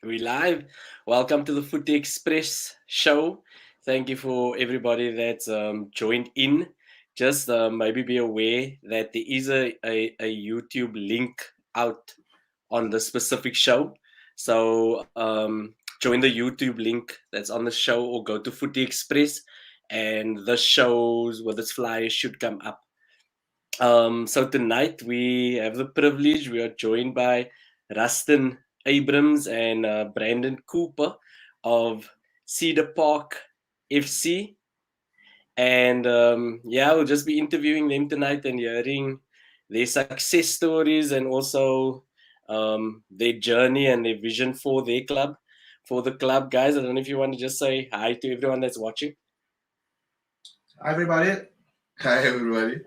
We live. Welcome to the Footy Express show. Thank you for everybody that's joined in. Just maybe be aware that there is a YouTube link out on the specific show. So join the YouTube link that's on the show or go to Footy Express and the shows with its flyers should come up. So tonight we have the privilege. We are joined by Rustin Abrams and Brandon Cooper of Cedar Park FC, and we'll just be interviewing them tonight and hearing their success stories and also their journey and their vision for their club, for the club. Guys, I don't know if you want to just say hi to everyone that's watching. Hi, everybody. Hi, everybody.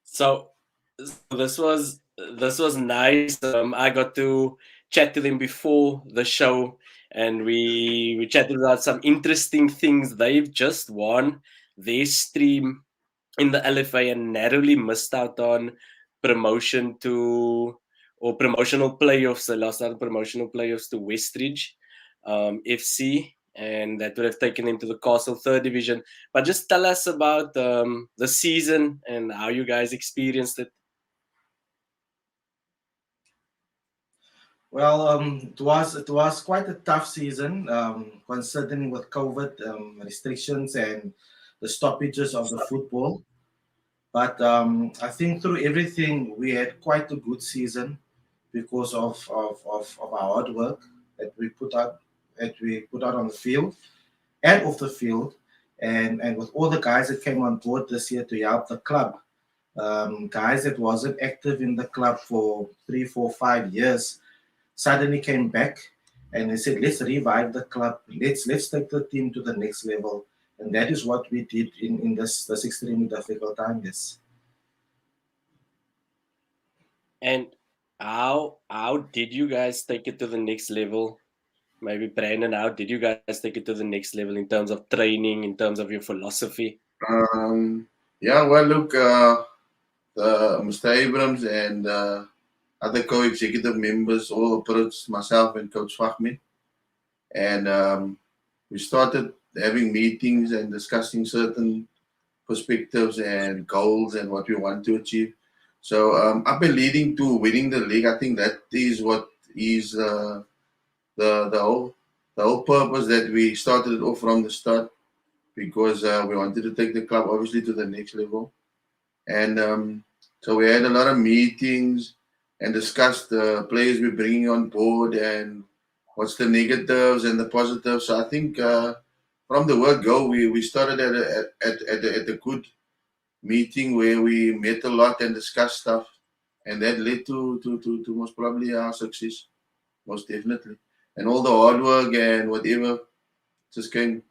So this was nice. I got to chat to them before the show, and we chatted about some interesting things. They've just won their stream in the LFA and narrowly missed out on promotion to or promotional playoffs. They lost out on promotional playoffs to Westridge FC, and that would have taken them to the Castle Third Division. But just tell us about the season and how you guys experienced it. Well, it was quite a tough season, considering with COVID restrictions and the stoppages of the football. But I think through everything, we had quite a good season because of our hard work that we put out on the field and off the field, and with all the guys that came on board this year to help the club. Guys that wasn't active in the club for 3, 4, 5 years suddenly came back and they said, let's revive the club, let's take the team to the next level. And that is what we did in this extremely difficult time. Yes. And how did you guys take it to the next level? Maybe Brandon, how did you guys take it to the next level in terms of training, in terms of your philosophy? Well, look, the Mr. Abrams and other co-executive members all approached myself and Coach Fahmi, and we started having meetings and discussing certain perspectives and goals and what we want to achieve. So up and leading to winning the league, I think that is what is the whole purpose that we started it off from the start, because we wanted to take the club obviously to the next level. And so we had a lot of meetings and discussed the players we're bringing on board and what's the negatives and the positives. So I think from the word go, we started at a good meeting where we met a lot and discussed stuff, and that led to most probably our success, most definitely. And all the hard work and whatever just came.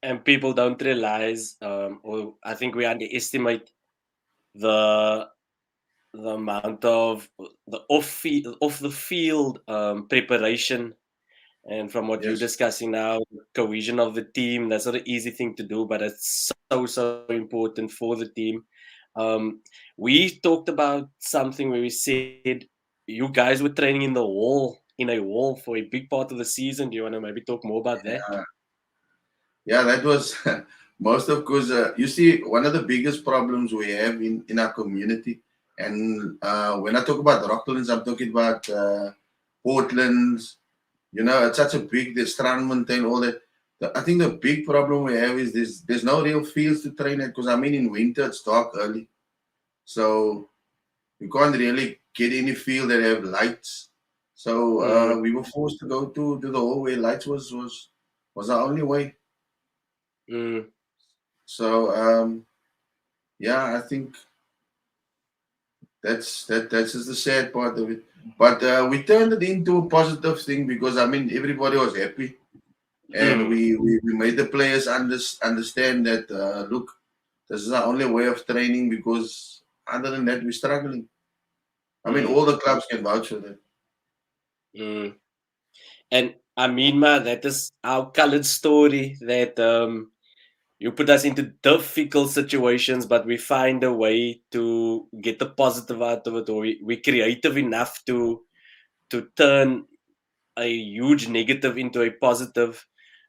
And people don't realize, or I think we underestimate the the amount of the off the field preparation. And from what you're Yes. discussing now, cohesion of the team, that's not an easy thing to do, but it's so important for the team. Um, we talked about something where we said you guys were training in a wall for a big part of the season. Do you want to maybe talk more about that? Yeah, that was most of course. You see, one of the biggest problems we have in our community, and when I talk about Rocklands, I'm talking about Portlands. You know, it's such a big, the Strandmountain, all that. I think the big problem we have is there's no real fields to train at, because I mean in winter it's dark early, so you can't really get any field that have lights. So Mm, we were forced to go to the hall where lights was our only way. mm. So yeah, I think that's just the sad part of it. But we turned it into a positive thing, because I mean everybody was happy, and Mm, we made the players understand that look, this is our only way of training, because other than that we're struggling. I mean mm, all the clubs can vouch for that. mm. And I mean, ma, that is our colored story that you put us into difficult situations, but we find a way to get the positive out of it, or we're creative enough to turn a huge negative into a positive.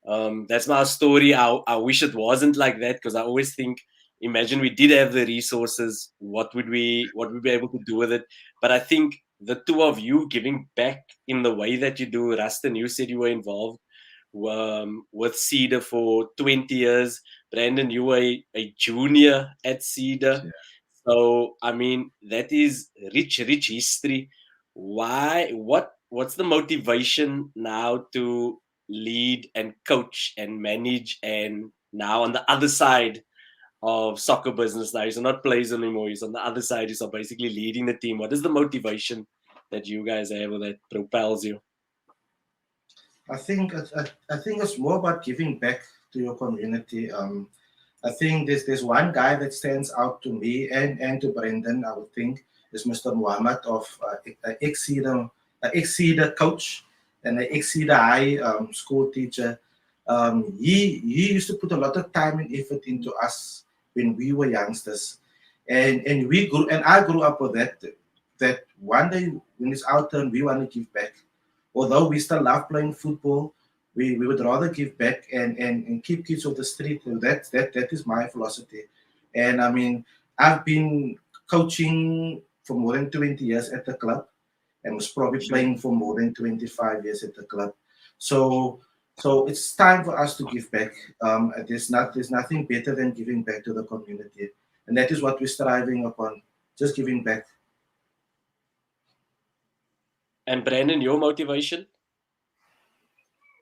That's my story. I wish it wasn't like that, because I always think, imagine we did have the resources, what would we be able to do with it? But I think the two of you giving back in the way that you do, Rustin, you said you were involved with Cedar for 20 years. Brandon, you were a junior at Cedar. Yeah. So, I mean, that is rich history. Why? What's the motivation now to lead and coach and manage, and now on the other side of soccer business now? He's not players anymore. He's on the other side. He's basically leading the team. What is the motivation that you guys have, or that propels you? I think it's more about giving back to your community. I think there's one guy that stands out to me and to Brendan. I would think is Mr. Muhammad of ex-Cedar coach and an ex-Cedar High school teacher. He used to put a lot of time and effort into us when we were youngsters, and we grew, and I grew up with that one day when it's our turn, we want to give back. Although we still love playing football, we would rather give back and keep kids off the street. So that is my philosophy. And I mean, I've been coaching for more than 20 years at the club, and was probably playing for more than 25 years at the club. So so it's time for us to give back. There's nothing better than giving back to the community, and that is what we're striving upon. Just giving back. And Brandon, your motivation?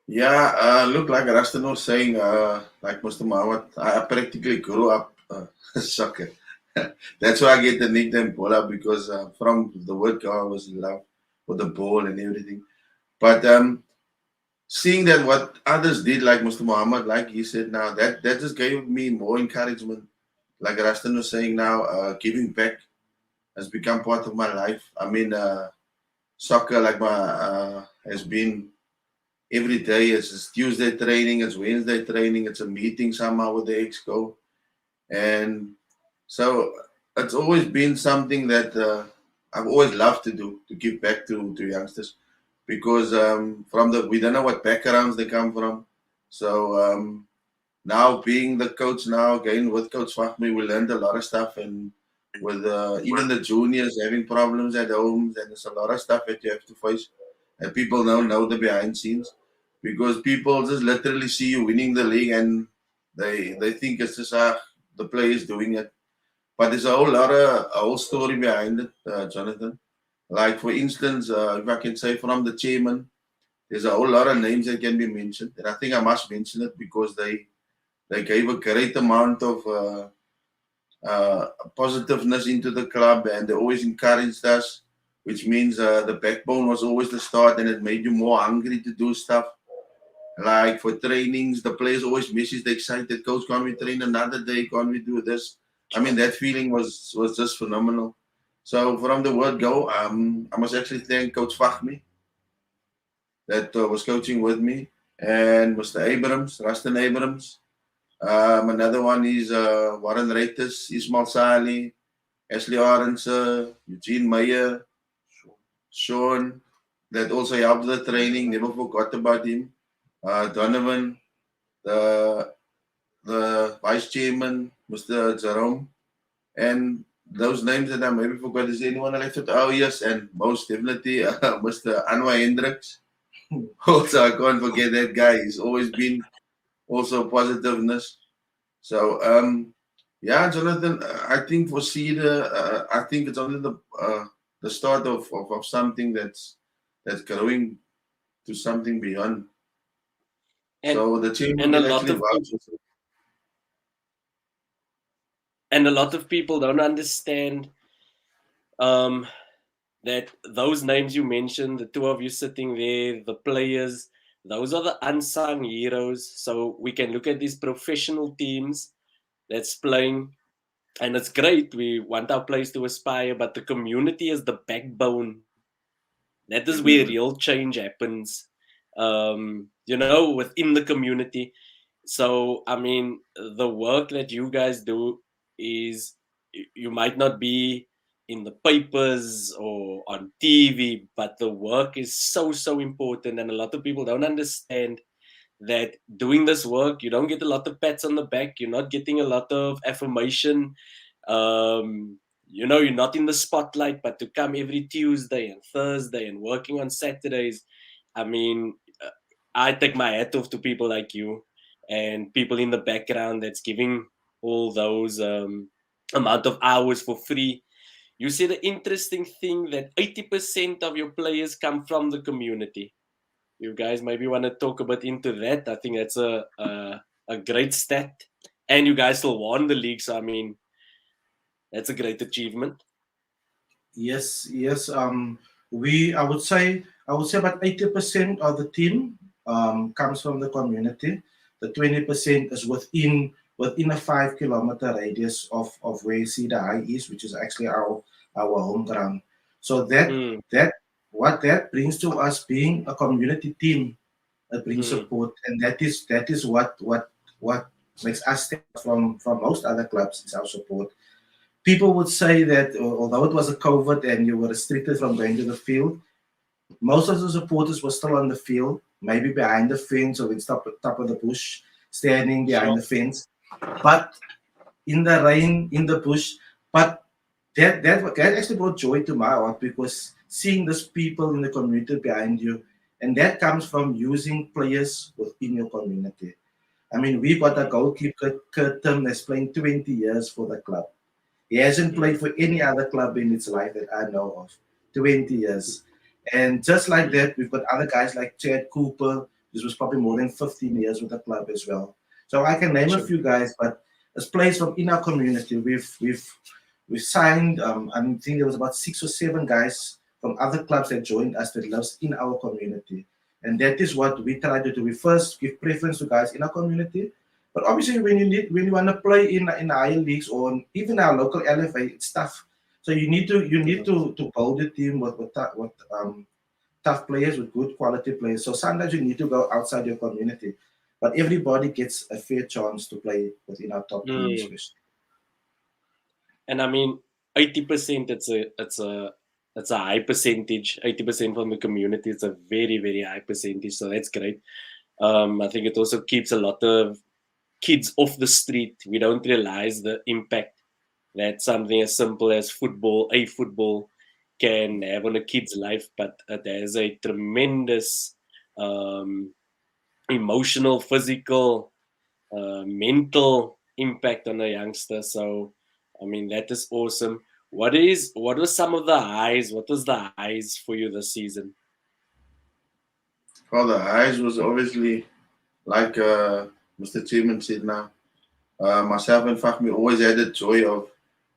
Yeah, look, like Rustin was saying, like Mr. Mawat, I practically grew up soccer. That's why I get the nickname Bola, because from the word go, I was in love with the ball and everything. But seeing that what others did, like Mr. Muhammad, like he said now, that just gave me more encouragement. Like Rustin was saying now, giving back has become part of my life. I mean, soccer, like my has been every day. It's Tuesday training, it's Wednesday training, it's a meeting somehow with the exco, and so it's always been something that I've always loved to do, to give back to youngsters, because from the we don't know what backgrounds they come from. So now being the coach now again with Coach Fahmi, we learned a lot of stuff, and with even the juniors having problems at home, and there's a lot of stuff that you have to face, and people don't know the behind scenes, because people just literally see you winning the league and they think it's just the players doing it, but there's a whole lot of a whole story behind it, Jonathan. Like for instance, if I can say from the chairman, there's a whole lot of names that can be mentioned, and I think I must mention it because they gave a great amount of positiveness into the club, and they always encouraged us, which means the backbone was always the start, and it made you more hungry to do stuff. Like for trainings, the players always message, they excited, coach, can't we train another day? Can't we do this? I mean, that feeling was just phenomenal. So from the word go, I must actually thank Coach Fahmi that was coaching with me, and Mr. Abrams, Rustin Abrams. Another one is Warren Reiters, Ismail Sali, Ashley Orange, Eugene Meyer, Sean, that also helped the training. Never forgot about him. Donovan, the vice chairman, Mr. Jerome, and those names that I maybe forgot. Is anyone left it? Oh yes, and most definitely Mr. Anwar Hendricks. Also, I can't forget that guy. He's always been also positiveness. So yeah, Jonathan, I think for Cedar, I think it's only the start of something that's growing to something beyond. And So the chairman and a can lot actually of vouch. people don't understand um, that those names you mentioned, the two of you sitting there, the players, those are the unsung heroes. So we can look at these professional teams that's playing, and it's great. We want our players to aspire, but the community is the backbone. That is where Definitely. real change happens. Within the community. So, I mean, the work that you guys do is you might not be in the papers or on TV, but the work is so, so important. And a lot of people don't understand that doing this work, you don't get a lot of pats on the back, you're not getting a lot of affirmation. You're not in the spotlight, but to come every Tuesday and Thursday and working on Saturdays, I mean, I take my hat off to people like you and people in the background that's giving all those amount of hours for free. You said the interesting thing that 80% of your players come from the community. You guys maybe want to talk a bit into that. I think that's a great stat, and you guys still won the league. So I mean, that's a great achievement. Yes, yes. I would say about 80% of the team comes from the community. The 20% is within a 5 kilometer radius of where Cedar High is, which is actually our home ground. So Mm, what that brings to us being a community team, it brings mm, support, and that is what makes us stand out from most other clubs is our support. People would say that although it was a COVID and you were restricted from going to the field, most of the supporters were still on the field, maybe behind the fence or in top of the bush, standing behind sure. the fence, but in the rain, in the bush. But that actually brought joy to my heart because seeing these people in the community behind you, and that comes from using players within your community. I mean, we got a Mm, goalkeeper, Curtin, that's playing 20 years for the club. He hasn't mm, played for any other club in his life that I know of. 20 years. And just like mm, that, we've got other guys like Chad Cooper. This was probably more than 15 years with the club as well. So I can name a sure. few guys, but as players from in our community, we've signed. I think there was about 6 or 7 guys from other clubs that joined us that lives in our community, and that is what we try to do. We first give preference to guys in our community, but obviously, when you want to play in higher leagues or even our local LFA, it's tough. So you need to build a team with tough players with good quality players. So sometimes you need to go outside your community, but everybody gets a fair chance to play within our top team, Mm. especially. And I mean, 80%. It's a high percentage. 80% from the community. It's a very, very high percentage. So that's great. I think it also keeps a lot of kids off the street. We don't realize the impact that something as simple as football, can have on a kid's life, but it has a tremendous um, emotional, physical, mental impact on a youngster. So, I mean, that is awesome. What was some of the highs? What was the highs for you this season? For the highs was obviously like Mr. Chairman said now. Myself and Fahmi always had the joy of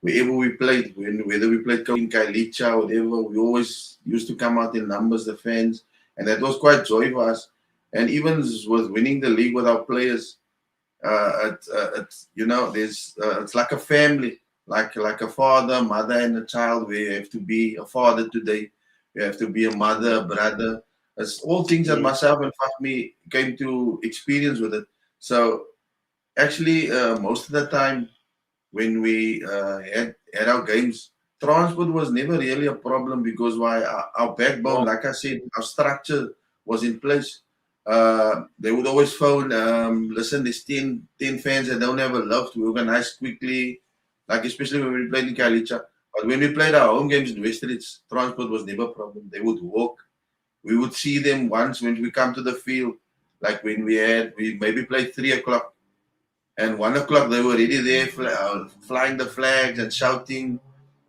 wherever we played, whether we played in Kailicha or whatever, we always used to come out in numbers, the fans, and that was quite joy for us. And even with winning the league with our players, it's there's it's like a family, like a father, mother, and a child. Where you have to be a father today, you have to be a mother, a brother. It's all things that Mm, myself and Fahmi came to experience with it. So actually, most of the time when we had our games, transport was never really a problem because why our backbone, sure. like I said, our structure was in place. They would always phone, listen, there's 10 fans that don't have a lift. We organize quickly, like especially when we played in Kailicha. But when we played our home games in Westridge, transport was never a problem. They would walk. We would see them once when we come to the field, like when we maybe played 3 o'clock and 1 o'clock they were already there flying the flags and shouting.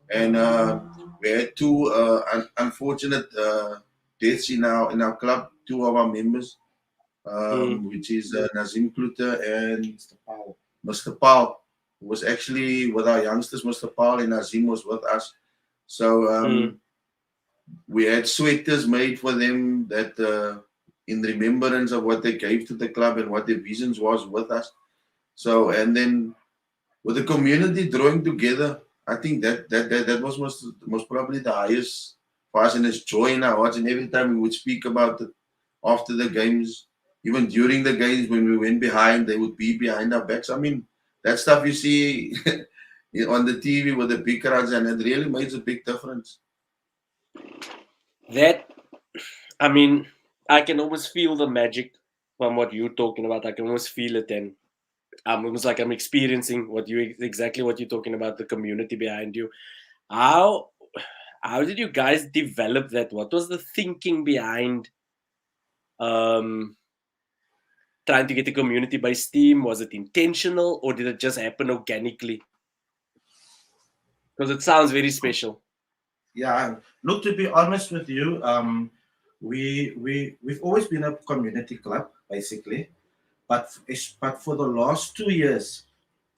And we had two unfortunate deaths in our club. Two of our members, Mm, which is Nazim Kluter and Mr. Powell. Mr. Paul, who was actually with our youngsters. Mr. Paul and Nazim was with us. So mm, we had sweaters made for them that in remembrance of what they gave to the club and what their visions was with us. So and then with the community drawing together, I think that was most probably the highest for us, and it's joy in our hearts. And every time we would speak about it after the games, even during the games when we went behind, they would be behind our backs. I mean, that stuff you see on the TV with the big crowds, and it really makes a big difference. That, I mean, I can almost feel the magic from what you're talking about. I can almost feel it, and I'm almost like I'm experiencing exactly what you're talking about, the community behind you. How how did you guys develop that? What was the thinking behind um, trying to get a community-based team? Was it intentional, or did it just happen organically? Because it sounds very special. Yeah, look, to be honest with you, we've always been a community club basically, but for the last 2 years,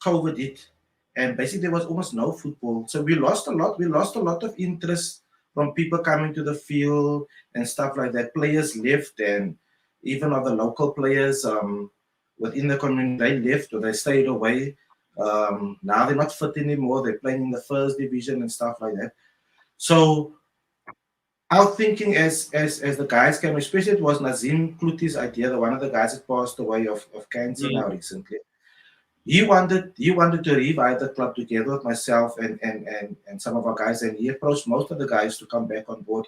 COVID hit, and basically there was almost no football, so we lost a lot. We lost a lot of interest from people coming to the field and stuff like that. Players left, and even other local players within the community, they left or they stayed away. Now they're not fit anymore. They're playing in the first division and stuff like that. So our thinking as the guys came, especially it was Nazim Kluti's idea, the one of the guys that passed away of cancer now Mm, recently. He wanted to revive the club together with myself and some of our guys, and he approached most of the guys to come back on board.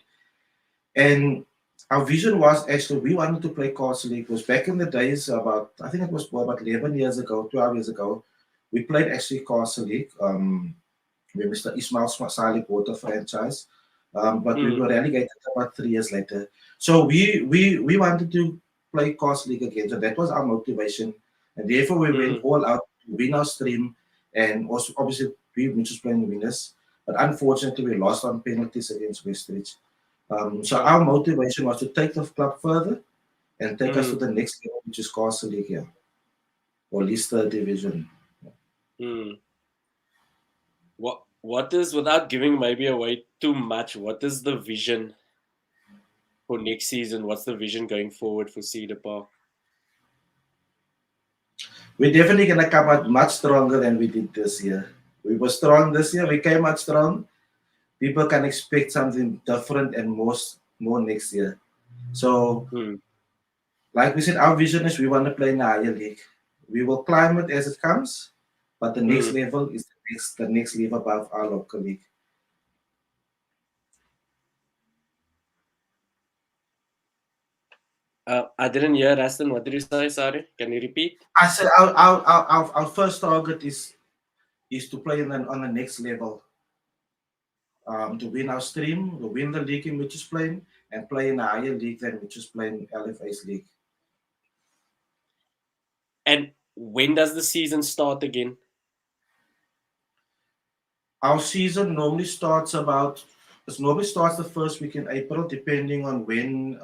And our vision was actually we wanted to play Castle League. It was back in the days, about I think it was about 11 years ago, 12 years ago. We played actually Castle League. With Mr. Ismail Sali bought the franchise, but we mm, were relegated about 3 years later. So we wanted to play Coast League again. So that was our motivation, and therefore we went mm, all out to win our stream, and also obviously we were just playing winners. But unfortunately, we lost on penalties against Westridge. So oh, our motivation was to take the club further and take us to mm, the next level, which is Castle League here, or Leicester Division. mm. What is, without giving maybe away too much, what is the vision for next season? What's the vision going forward for Cedar Park? We're definitely gonna come out much stronger than we did this year. We were strong this year. We came out strong. People can expect something different and more next year. So, Mm, like we said, our vision is we want to play in the higher league. We will climb it as it comes, but the next mm. level is the next level above our local league. I didn't hear, Aston. What did you say? Sorry, can you repeat? I said our first target is to play on the next level, to win our stream, to win the league in which is playing, and play in a higher league than which is playing LFA's league. And when does the season start again? Our season normally starts the first week in April, depending on when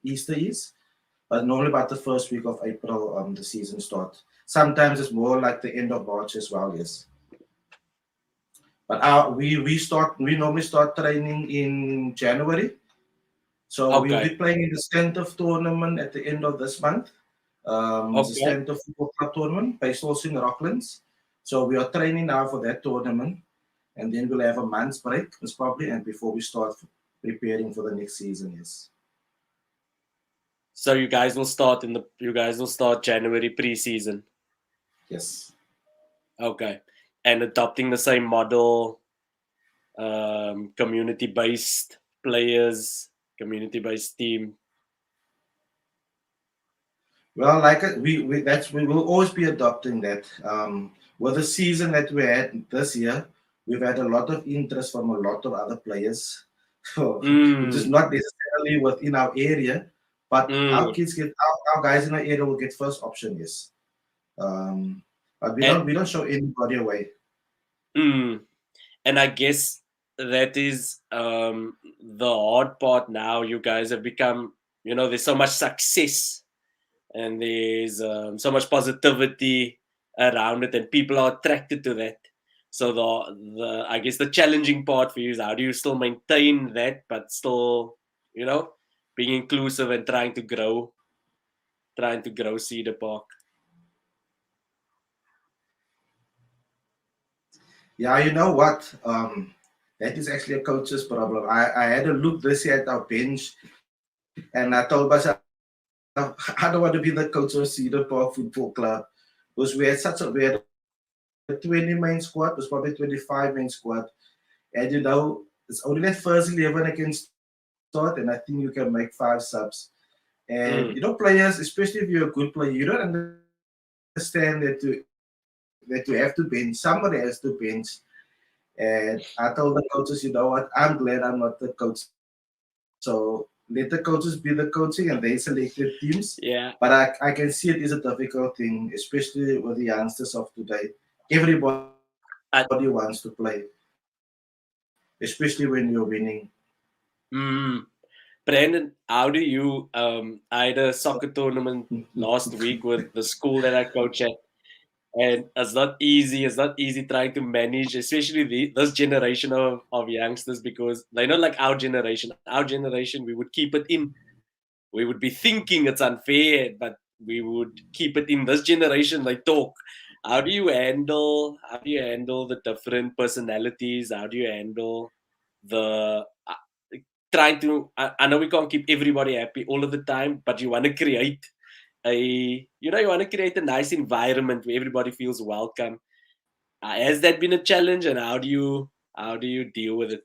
Easter is. But normally about the first week of April, the season starts. Sometimes it's more like the end of March as well. Yes, but we normally start training in January. So we'll Okay, be playing in the Stanton tournament at the end of this month. It's a okay. Stanton Football Club tournament based also in Rocklands. So we are training now for that tournament, and then we'll have a month's break, most probably, and before we start preparing for the next season. Yes, So you guys will start January preseason. yes. Okay, and adopting the same model, community-based players, community-based team. Well, we will always be adopting that. With the season that we had this year, we've had a lot of interest from a lot of other players, which is Mm, not necessarily within our area, but our mm. kids our guys in our area will get first option. Yes, um, but we And, don't show anybody away. mm. And I guess that is the hard part now. You guys have become, there's so much success and there's so much positivity around it, and people are attracted to that. So the I guess the challenging part for you is how do you still maintain that, but still, you know, being inclusive and trying to grow Cedar Park. Yeah, you know what? That is actually a coach's problem. I had a look this year at our bench, and I told myself I don't want to be the coach of Cedar Park Football Club because we had a 20 main squad, it was probably 25 main squad, and it's only that first 11 I can start, and I think you can make 5 subs. And Mm. players, especially if you're a good player, you don't understand that you have to bench. Somebody has to bench. And I told the coaches, you know what? I'm glad I'm not the coach. So let the coaches be the coaching, and they selected teams. But I can Yeah. see it is a difficult thing, especially with the youngsters of today. Everybody wants to play, I, especially when you're winning. mm, Brandon, how do you? I had a soccer tournament last week with the school that I coach at, and it's not easy. It's not easy trying to manage, especially this generation of youngsters, because they're not like our generation. Our generation, we would keep it in. We would be thinking it's unfair, but we would keep it in. This generation, they talk. How do you handle the different personalities? How do you handle the trying to? I know we can't keep everybody happy all of the time, but you want to create a nice environment where everybody feels welcome. Has that been a challenge, and how do you deal with it?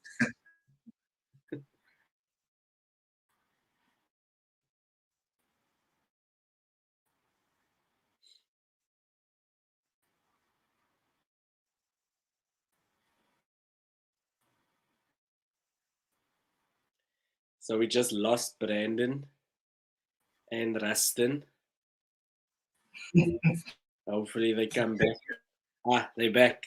So we just lost Brandon and Rustin. Hopefully they come back. They're back.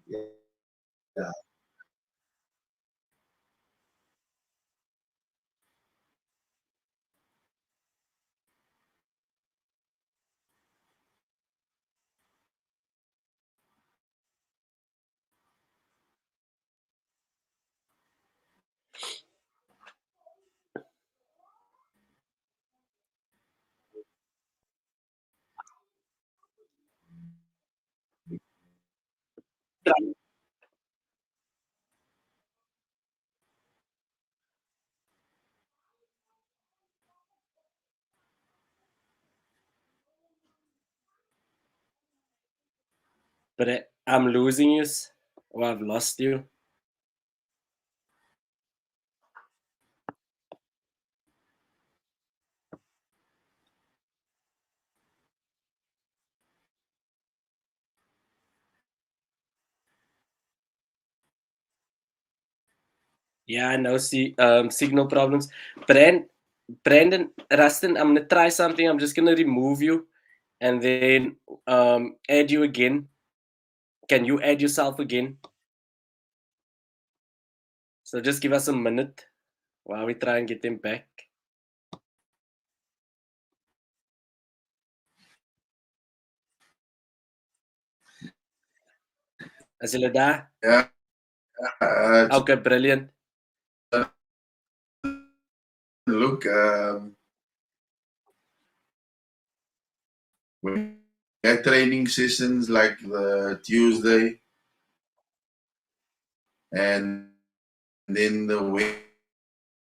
Yeah. But I'm losing you. Or I've lost you. Yeah, I know. See, signal problems. Brandon, Rustin, I'm gonna try something. I'm just gonna remove you and then add you again. Can you add yourself again? So just give us a minute while we try and get them back. Is hulle daar? Yeah, Okay, brilliant. look, we had training sessions like the Tuesday and then the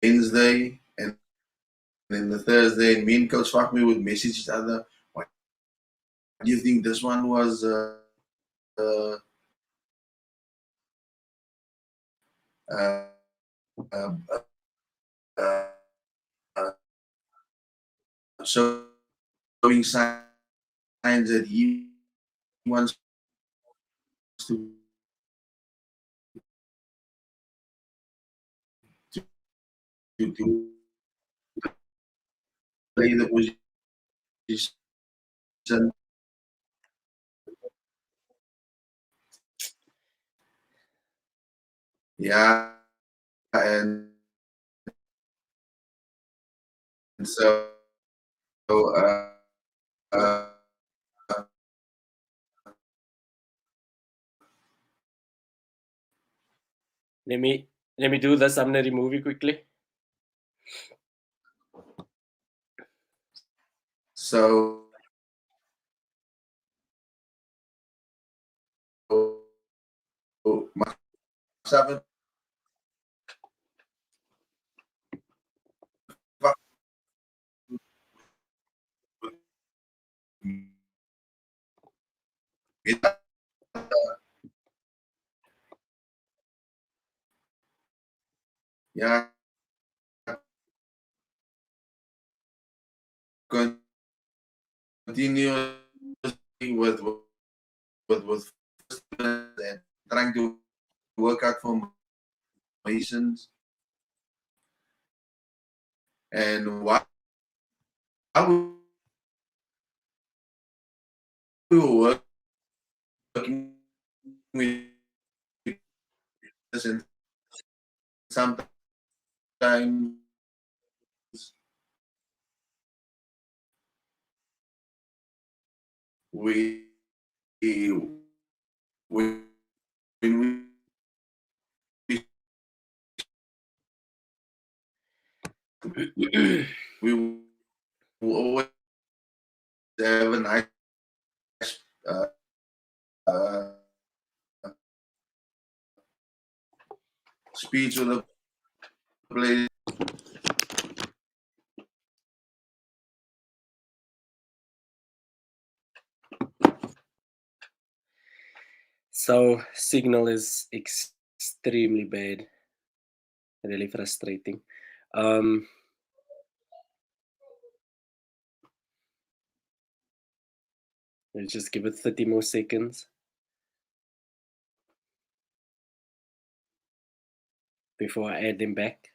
Wednesday and then the Thursday. And me and Coach Fahmi would message each other. What do you think this one was? Uh, uh, uh, uh, uh, showing signs that he wants to, to play the position. Yeah, and so uh, uh, Let me let me do this. I'm gonna remove you quickly. so myself yeah, continuously with and trying to work out formations and while we were working with this, and sometimes we when we will always have a nice uh, uh, speech with the players. So signal is extremely bad, really frustrating. Let's just give it 30 more seconds before I add them back.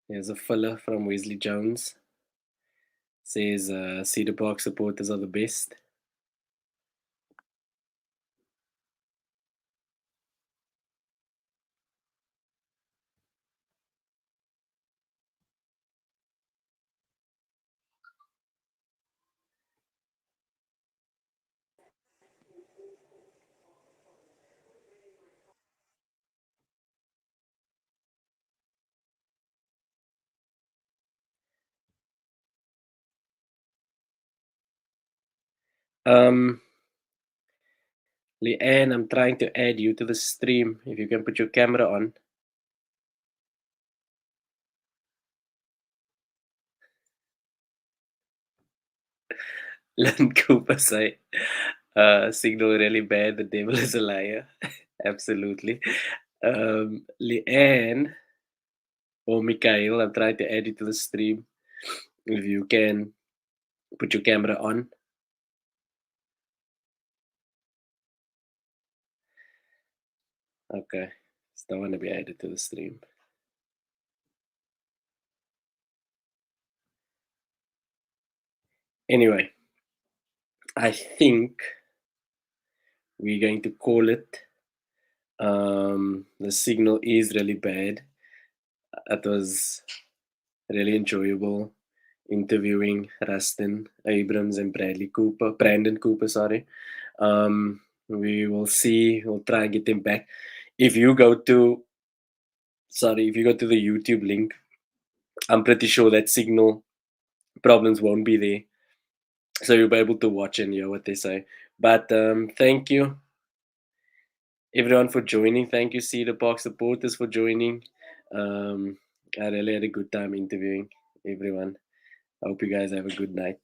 Here's a filler from Wesley Jones. Says Cedar Park supporters are the best. Leanne, I'm trying to add you to the stream. If you can put your camera on. Len Cooper say, signal really bad. The devil is a liar. Absolutely. Leanne or Mikhail, I'm trying to add you to the stream. If you can put your camera on. Okay. Still want to be added to the stream. Anyway, I think we're going to call it. The signal is really bad. It was really enjoyable interviewing Rustin Abrams and Brandon Cooper, sorry. We will see, we'll try and get them back. If you go to the YouTube link, I'm pretty sure that signal problems won't be there. So you'll be able to watch and hear what they say. But thank you everyone for joining. Thank you, Cedar Park supporters, for joining. I really had a good time interviewing everyone. I hope you guys have a good night.